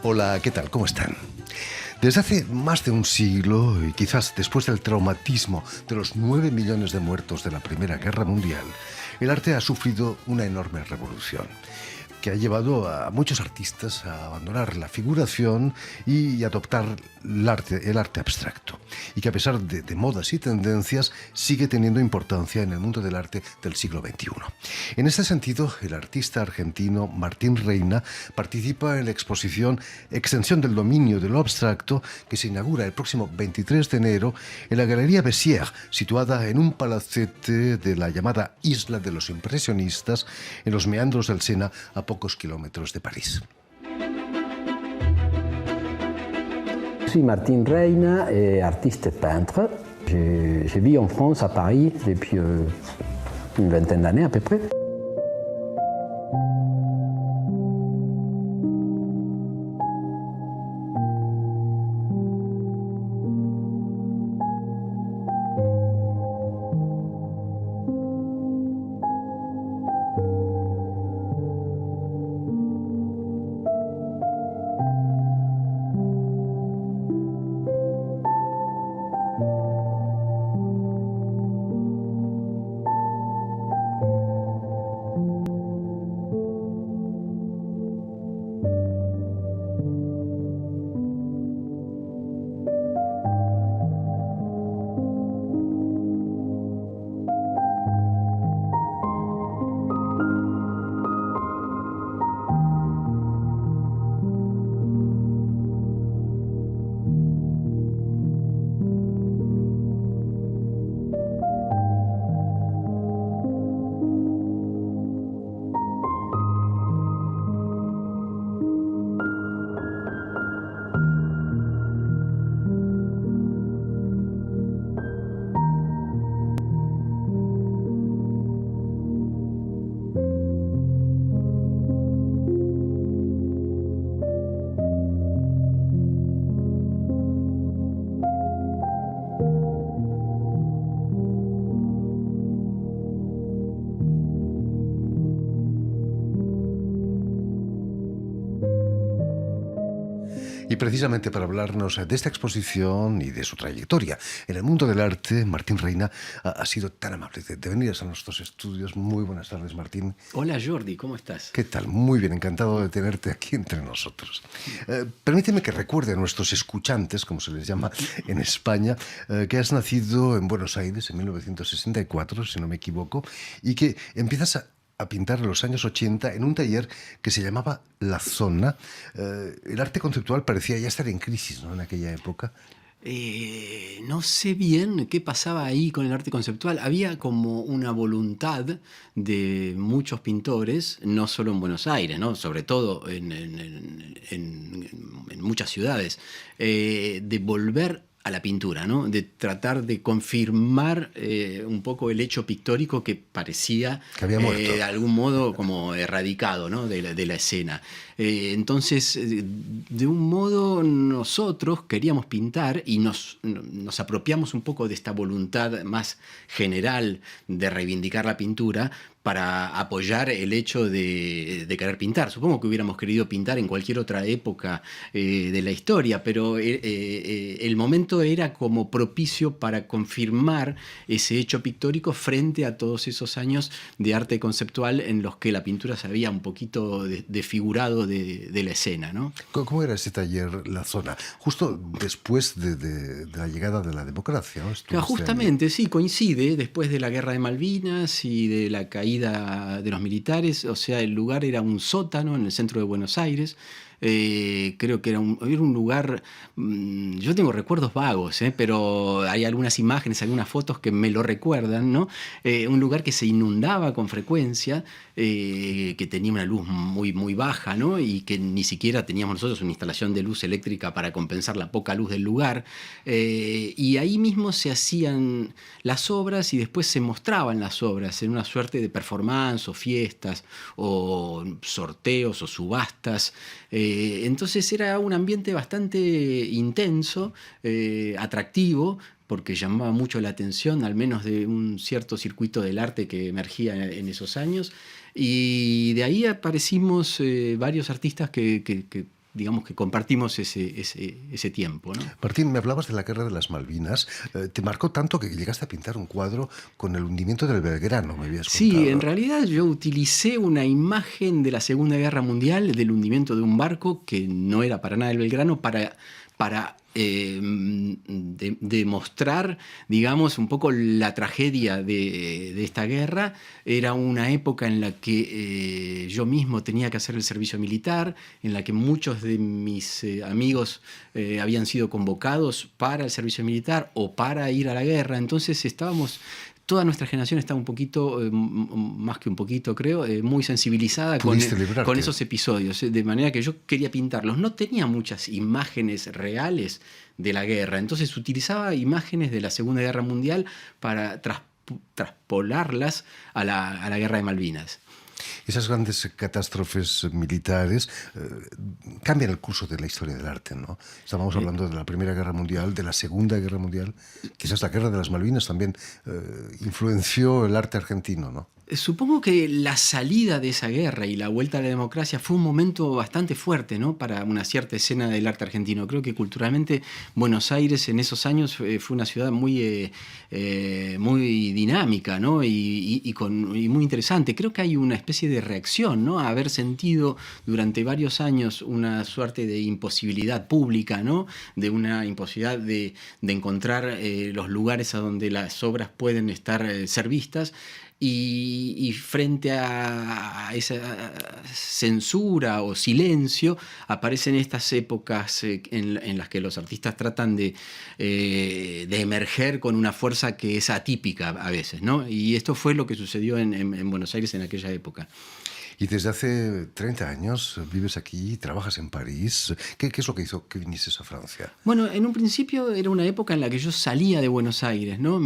Hola, ¿qué tal? ¿Cómo están? Desde hace más de un siglo, y quizás después del traumatismo de los 9 millones de muertos de la Primera Guerra Mundial, el arte ha sufrido una enorme revolución que ha llevado a muchos artistas a abandonar la figuración y adoptar el arte abstracto, y que a pesar de modas y tendencias sigue teniendo importancia en el mundo del arte del siglo XXI. En este sentido, el artista argentino Martín Reina participa en la exposición Extensión del dominio de lo abstracto, que se inaugura el próximo 23 de enero en la Galería Bessières, situada en un palacete de la llamada Isla de los Impresionistas, en los meandros del Sena, a pocos kilómetros de París. Je suis Martin Reina, artiste peintre. Je vis en France, à Paris, depuis une vingtaine d'années à peu près. Y precisamente para hablarnos de esta exposición y de su trayectoria en el mundo del arte, Martín Reina ha sido tan amable de venir a nuestros estudios. Muy buenas tardes, Martín. Hola, Jordi, ¿cómo estás? ¿Qué tal? Muy bien, encantado de tenerte aquí entre nosotros. Permíteme que recuerde a nuestros escuchantes, como se les llama en España, que has nacido en Buenos Aires en 1964, si no me equivoco, y que empiezas a pintar en los años 80 en un taller que se llamaba La Zona. El arte conceptual parecía ya estar en crisis, ¿no?, en aquella época. No sé bien qué pasaba ahí con el arte conceptual. Había como una voluntad de muchos pintores, no solo en Buenos Aires, ¿no?, sobre todo en muchas ciudades, de volver a la pintura, ¿no?, de tratar de confirmar un poco el hecho pictórico que parecía que había muerto, de algún modo como erradicado, ¿no?, de la escena. Entonces, de un modo nosotros queríamos pintar y nos apropiamos un poco de esta voluntad más general de reivindicar la pintura para apoyar el hecho de querer pintar. Supongo que hubiéramos querido pintar en cualquier otra época de la historia, pero el momento era como propicio para confirmar ese hecho pictórico frente a todos esos años de arte conceptual en los que la pintura se había un poquito desfigurado de la escena, ¿no? ¿Cómo era ese taller La Zona? Justo después de la llegada de la democracia, ¿no? Claro, justamente, sí, coincide después de la Guerra de Malvinas y de la caída de los militares. O sea, el lugar era un sótano en el centro de Buenos Aires. Creo que era un lugar, yo tengo recuerdos vagos, pero hay algunas imágenes, algunas fotos que me lo recuerdan, ¿no? Un lugar que se inundaba con frecuencia, que tenía una luz muy, muy baja, ¿no?, y que ni siquiera teníamos nosotros una instalación de luz eléctrica para compensar la poca luz del lugar. Y ahí mismo se hacían las obras y después se mostraban las obras en una suerte de performance o fiestas o sorteos o subastas. Entonces era un ambiente bastante intenso, atractivo, porque llamaba mucho la atención, al menos de un cierto circuito del arte que emergía en esos años. Y de ahí aparecimos varios artistas que digamos que compartimos ese tiempo, ¿no? Martín, me hablabas de la Guerra de las Malvinas. Te marcó tanto que llegaste a pintar un cuadro con el hundimiento del Belgrano, me habías contado. Sí, en realidad yo utilicé una imagen de la Segunda Guerra Mundial, del hundimiento de un barco que no era para nada el Belgrano, para demostrar, digamos, un poco la tragedia de esta guerra. Era una época en la que yo mismo tenía que hacer el servicio militar, en la que muchos de mis amigos habían sido convocados para el servicio militar o para ir a la guerra. Entonces toda nuestra generación está un poquito, más que un poquito creo, muy sensibilizada con esos episodios, de manera que yo quería pintarlos. No tenía muchas imágenes reales de la guerra, entonces utilizaba imágenes de la Segunda Guerra Mundial para traspolarlas a la Guerra de Malvinas. Esas grandes catástrofes militares cambian el curso de la historia del arte, ¿no? Estábamos hablando de la Primera Guerra Mundial, de la Segunda Guerra Mundial. Quizás la Guerra de las Malvinas también influenció el arte argentino, ¿no? Supongo que la salida de esa guerra y la vuelta a la democracia fue un momento bastante fuerte, ¿no?, para una cierta escena del arte argentino. Creo que culturalmente Buenos Aires en esos años fue una ciudad muy dinámica, ¿no?, y muy interesante. Creo que hay una especie de reacción, ¿no?, a haber sentido durante varios años una suerte de imposibilidad pública, ¿no?, de una imposibilidad de encontrar los lugares a donde las obras pueden ser vistas. Y frente a esa censura o silencio aparecen estas épocas en las que los artistas tratan de emerger con una fuerza que es atípica a veces, ¿no? Y esto fue lo que sucedió en Buenos Aires en aquella época. Y desde hace 30 años vives aquí, trabajas en París. ¿Qué es lo que hizo que vinieses a Francia? Bueno, en un principio era una época en la que yo salía de Buenos Aires, ¿no?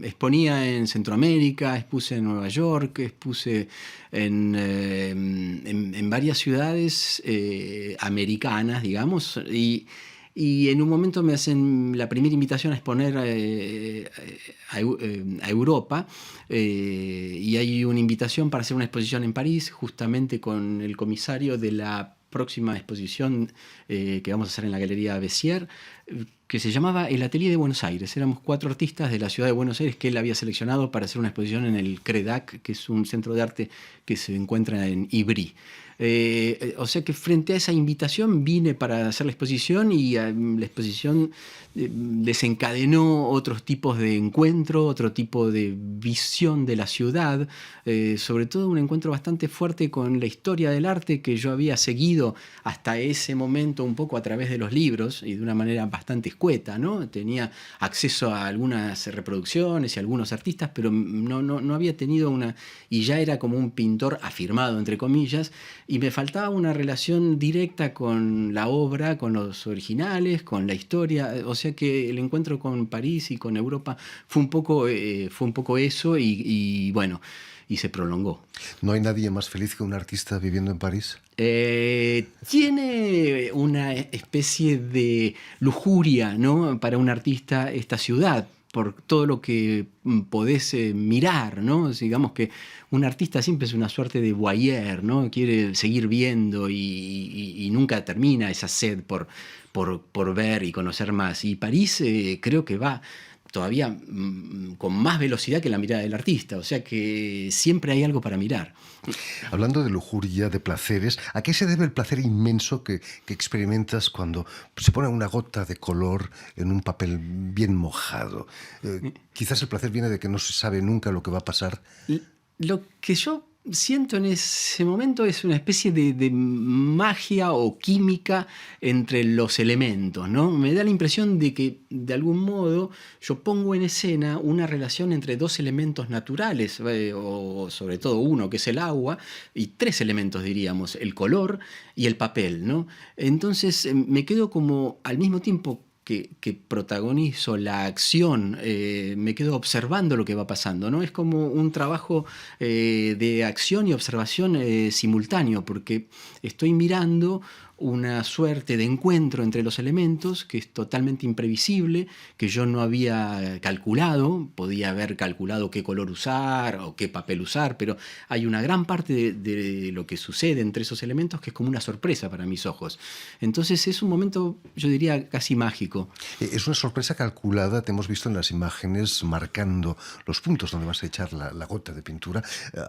Exponía en Centroamérica, expuse en Nueva York, expuse en varias ciudades americanas, digamos, y en un momento me hacen la primera invitación a exponer a Europa, y hay una invitación para hacer una exposición en París, justamente con el comisario de la próxima exposición que vamos a hacer en la Galería Bessières, que se llamaba El Atelier de Buenos Aires. Éramos 4 artistas de la ciudad de Buenos Aires que él había seleccionado para hacer una exposición en el CREDAC, que es un centro de arte que se encuentra en Ivry. O sea que frente a esa invitación vine para hacer la exposición, y la exposición desencadenó otros tipos de encuentro, otro tipo de visión de la ciudad, sobre todo un encuentro bastante fuerte con la historia del arte que yo había seguido hasta ese momento un poco a través de los libros y de una manera bastante escueta, ¿no? Tenía acceso a algunas reproducciones y a algunos artistas, pero no había tenido y ya era como un pintor afirmado, entre comillas, y me faltaba una relación directa con la obra, con los originales, con la historia. O sea que el encuentro con París y con Europa fue un poco eso, y bueno, y se prolongó. ¿No hay nadie más feliz que un artista viviendo en París? Tiene una especie de lujuria, ¿no?, para un artista esta ciudad, por todo lo que podés mirar, ¿no? Digamos que un artista siempre es una suerte de voyeur, ¿no? Quiere seguir viendo y nunca termina esa sed por ver y conocer más. Y París creo que va todavía con más velocidad que la mirada del artista, o sea que siempre hay algo para mirar. Hablando de lujuria, de placeres, ¿a qué se debe el placer inmenso que experimentas cuando se pone una gota de color en un papel bien mojado? Quizás el placer viene de que no se sabe nunca lo que va a pasar. Lo que yo siento en ese momento es una especie de magia o química entre los elementos, ¿no? Me da la impresión de que, de algún modo, yo pongo en escena una relación entre 2 elementos naturales, o sobre todo uno, que es el agua, y 3 elementos, diríamos, el color y el papel, ¿no? Entonces me quedo como, al mismo tiempo que protagonizo la acción, me quedo observando lo que va pasando, ¿no? Es como un trabajo de acción y observación simultáneo, porque estoy mirando una suerte de encuentro entre los elementos que es totalmente imprevisible, que yo no había calculado. Podía haber calculado qué color usar o qué papel usar, pero hay una gran parte de lo que sucede entre esos elementos que es como una sorpresa para mis ojos. Entonces es un momento, yo diría, casi mágico. Es una sorpresa calculada, te hemos visto en las imágenes marcando los puntos donde vas a echar la gota de pintura.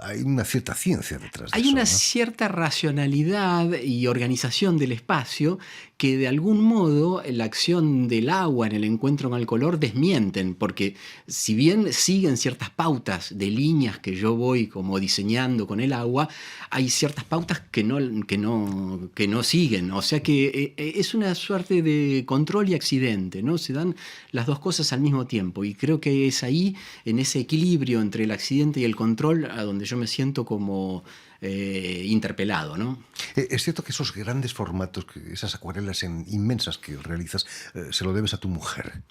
Hay una cierta ciencia detrás de eso. Hay una ¿no? cierta racionalidad y organización del espacio que de algún modo la acción del agua en el encuentro con el color desmienten, porque si bien siguen ciertas pautas de líneas que yo voy como diseñando con el agua, hay ciertas pautas que no siguen. O sea que es una suerte de control y accidente, ¿no? Se dan las dos cosas al mismo tiempo, y creo que es ahí, en ese equilibrio entre el accidente y el control, a donde yo me siento como interpelado, ¿no? Es cierto que esos grandes formatos, esas acuarelas inmensas que realizas, se lo debes a tu mujer.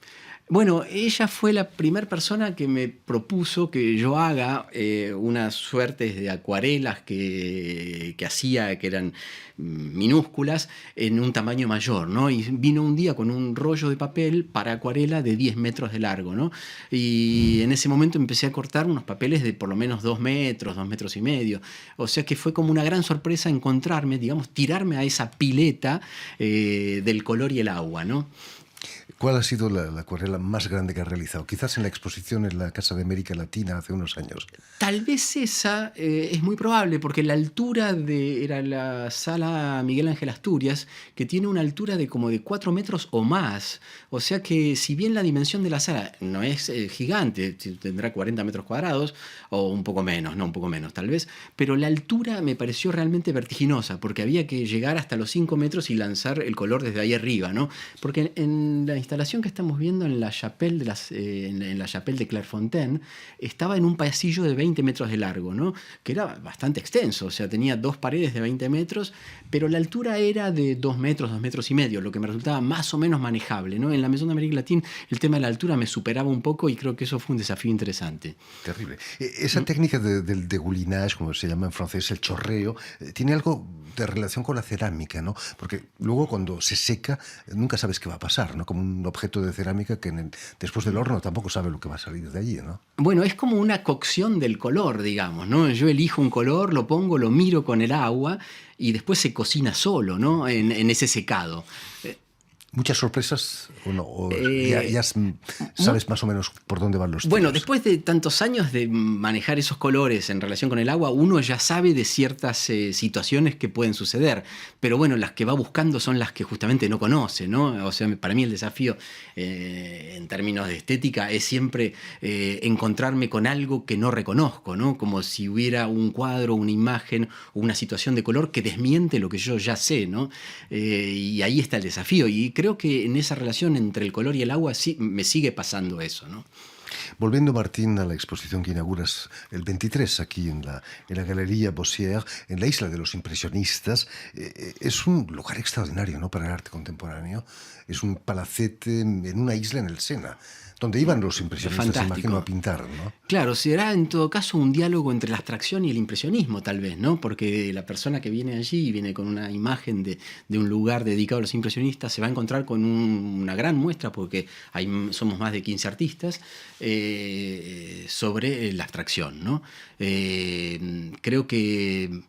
Bueno, ella fue la primera persona que me propuso que yo haga unas suertes de acuarelas que hacía, que eran minúsculas, en un tamaño mayor, ¿no? Y vino un día con un rollo de papel para acuarela de 10 metros de largo, ¿no? Y en ese momento empecé a cortar unos papeles de por lo menos 2 metros, 2 metros y medio. O sea que fue como una gran sorpresa encontrarme, digamos, tirarme a esa pileta del color y el agua, ¿no? ¿Cuál ha sido la acuarela más grande que has realizado? Quizás en la exposición en la Casa de América Latina hace unos años. Tal vez esa es muy probable, porque la altura era la sala Miguel Ángel Asturias, que tiene una altura de como de 4 metros o más. O sea que si bien la dimensión de la sala no es gigante, tendrá 40 metros cuadrados, o un poco menos, no, un poco menos tal vez, pero la altura me pareció realmente vertiginosa, porque había que llegar hasta los 5 metros y lanzar el color desde ahí arriba, ¿no? Porque en la instalación que estamos viendo en la Chapelle en la Chapelle de Clairefontaine estaba en un pasillo de 20 metros de largo, ¿no? Que era bastante extenso, o sea, tenía 2 paredes de 20 metros, pero la altura era de 2 metros, 2 metros y medio, lo que me resultaba más o menos manejable, ¿no? En la Maison d'Amérique Latine el tema de la altura me superaba un poco, y creo que eso fue un desafío interesante. Terrible. Esa técnica del degoulinage, como se llama en francés, el chorreo, tiene algo de relación con la cerámica, ¿no? Porque luego cuando se seca nunca sabes qué va a pasar, ¿no? Como un objeto de cerámica que después del horno tampoco sabe lo que va a salir de allí, ¿no? Bueno, es como una cocción del color, digamos, ¿no? Yo elijo un color, lo pongo, lo miro con el agua y después se cocina solo, ¿no? En ese secado. ¿Muchas sorpresas o no? ¿O ya sabes más o menos por dónde van los tiros? Bueno, después de tantos años de manejar esos colores en relación con el agua, uno ya sabe de ciertas situaciones que pueden suceder. Pero bueno, las que va buscando son las que justamente no conoce, ¿no? O sea, para mí el desafío en términos de estética es siempre encontrarme con algo que no reconozco, ¿no? Como si hubiera un cuadro, una imagen o una situación de color que desmiente lo que yo ya sé, ¿no? Y ahí está el desafío. Y creo que en esa relación entre el color y el agua sí me sigue pasando eso, ¿no? Volviendo, Martín, a la exposición que inauguras el 23 aquí en la Galería Bossier, en la isla de los impresionistas, es un lugar extraordinario, ¿no?, para el arte contemporáneo. Es un palacete en una isla en el Sena, donde iban los impresionistas, imagino, a pintar, ¿no? Claro, será en todo caso un diálogo entre la abstracción y el impresionismo, tal vez, ¿no? Porque la persona que viene allí viene con una imagen de un lugar dedicado a los impresionistas, se va a encontrar con una gran muestra, porque somos más de 15 artistas, sobre la abstracción, ¿no? Creo que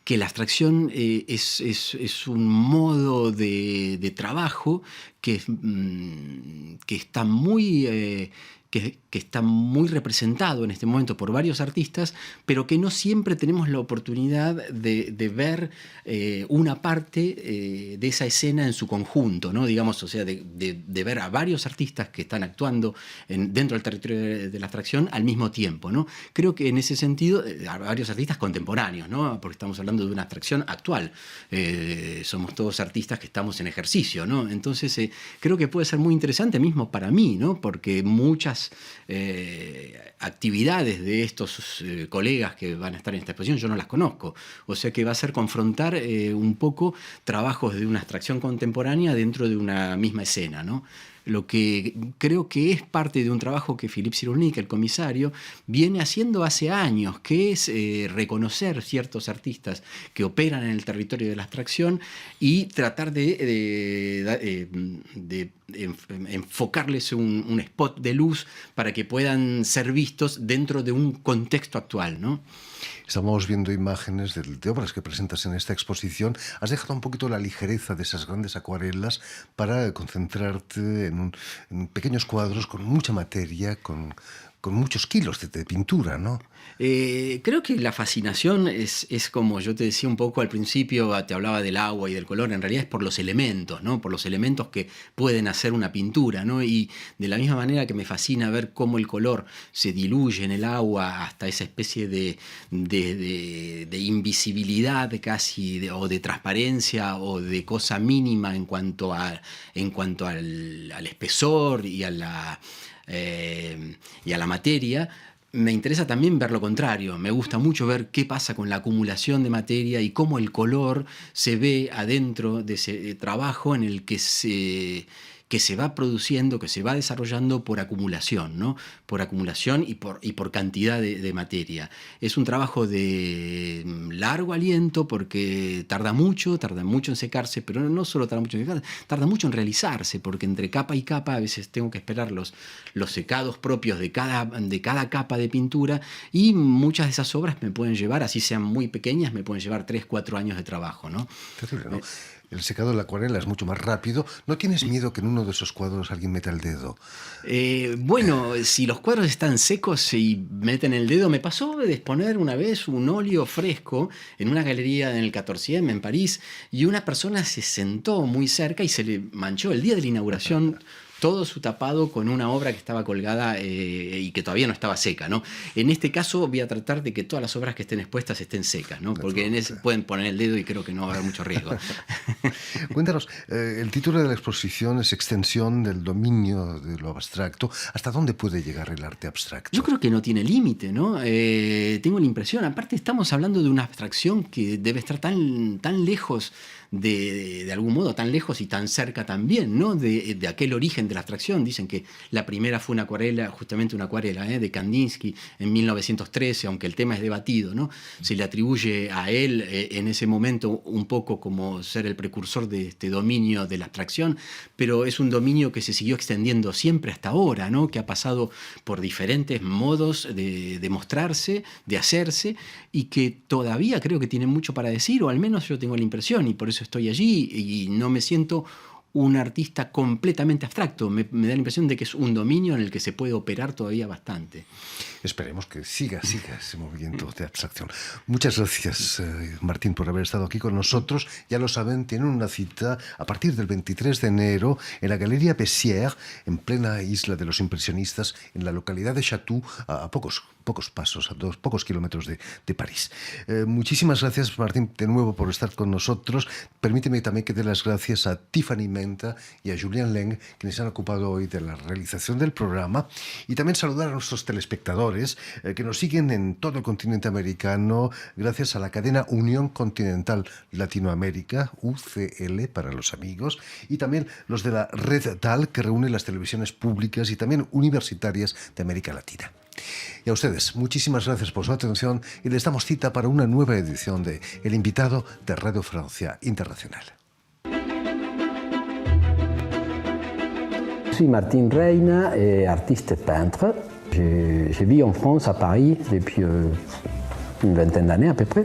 la abstracción es un modo de trabajo que está muy que está muy representado en este momento por varios artistas, pero que no siempre tenemos la oportunidad de ver una parte de esa escena en su conjunto, ¿no? Digamos, o sea, de ver a varios artistas que están actuando dentro del territorio de la abstracción al mismo tiempo, ¿no? Creo que en ese sentido, a varios artistas contemporáneos, ¿no? Porque estamos hablando de una abstracción actual. Somos todos artistas que estamos en ejercicio, ¿no? Entonces, creo que puede ser muy interesante mismo para mí, ¿no? Porque muchas actividades de estos colegas que van a estar en esta exposición yo no las conozco, o sea que va a ser confrontar un poco trabajos de una abstracción contemporánea dentro de una misma escena, ¿no? lo que creo que es parte de un trabajo que Philippe Cyrulnik, el comisario, viene haciendo hace años, que es reconocer ciertos artistas que operan en el territorio de la abstracción y tratar de enfocarles un spot de luz para que puedan ser vistos dentro de un contexto actual, ¿no? Estamos viendo imágenes de obras que presentas en esta exposición. Has dejado un poquito la ligereza de esas grandes acuarelas para concentrarte en pequeños cuadros con mucha materia, con muchos kilos de pintura, ¿no? Creo que la fascinación es como yo te decía un poco al principio, te hablaba del agua y del color, en realidad es por los elementos, ¿no? Por los elementos que pueden hacer una pintura, ¿no? Y de la misma manera que me fascina ver cómo el color se diluye en el agua hasta esa especie de invisibilidad casi, o de transparencia o de cosa mínima en cuanto al espesor y a la materia. Me interesa también ver lo contrario. Me gusta mucho ver qué pasa con la acumulación de materia y cómo el color se ve adentro de ese trabajo en el que se va produciendo, que se va desarrollando por acumulación, ¿no? Por acumulación y por cantidad de materia. Es un trabajo de largo aliento porque tarda mucho en secarse, pero no solo tarda mucho en secarse, tarda mucho en realizarse, porque entre capa y capa a veces tengo que esperar los secados propios de cada capa de pintura, y muchas de esas obras me pueden llevar, así sean muy pequeñas, me pueden llevar 3-4 años de trabajo, ¿no? Terrible, ¿no? El secado de la acuarela es mucho más rápido. ¿No tienes miedo que en uno de esos cuadros alguien meta el dedo? Bueno, si los cuadros están secos y meten el dedo, me pasó de exponer una vez un óleo fresco en una galería en el 14e en París, y una persona se sentó muy cerca y se le manchó el día de la inauguración todo su tapado con una obra que estaba colgada y que todavía no estaba seca, ¿no? En este caso voy a tratar de que todas las obras que estén expuestas estén secas, ¿no? Porque pueden poner el dedo y creo que no va a haber mucho riesgo. Cuéntanos, el título de la exposición es Extensión del dominio de lo abstracto. ¿Hasta dónde puede llegar el arte abstracto? Yo creo que no tiene límite, ¿no? Tengo la impresión, aparte estamos hablando de una abstracción que debe estar tan lejos de algún modo, tan lejos y tan cerca también, ¿no? De aquel origen de la abstracción. Dicen que la primera fue una acuarela, justamente una acuarela, de Kandinsky en 1913, aunque el tema es debatido, ¿no? Se le atribuye a él en ese momento un poco como ser el precursor de este dominio de la abstracción, pero es un dominio que se siguió extendiendo siempre hasta ahora, ¿no? Que ha pasado por diferentes modos de mostrarse, de hacerse, y que todavía creo que tiene mucho para decir, o al menos yo tengo la impresión, y por eso estoy allí y no me siento un artista completamente abstracto. Me da la impresión de que es un dominio en el que se puede operar todavía bastante. Esperemos que siga ese movimiento de abstracción. Muchas gracias, Martín, por haber estado aquí con nosotros. Ya lo saben, tienen una cita a partir del 23 de enero en la Galería Bessières, en plena isla de los impresionistas, en la localidad de Chatou, a pocos pasos, a pocos kilómetros de París. Muchísimas gracias, Martín, de nuevo por estar con nosotros. Permíteme también que dé las gracias a Tiffany Menta y a Julien Leng, quienes se han ocupado hoy de la realización del programa, y también saludar a nuestros telespectadores que nos siguen en todo el continente americano gracias a la cadena Unión Continental Latinoamérica, UCL para los amigos, y también los de la Red TAL, que reúne las televisiones públicas y también universitarias de América Latina. Y a ustedes, muchísimas gracias por su atención, y les damos cita para una nueva edición de El Invitado de Radio Francia Internacional. Je suis Martin Reyna, artiste peintre. Je vis en France, à Paris, depuis une vingtaine d'années à peu près.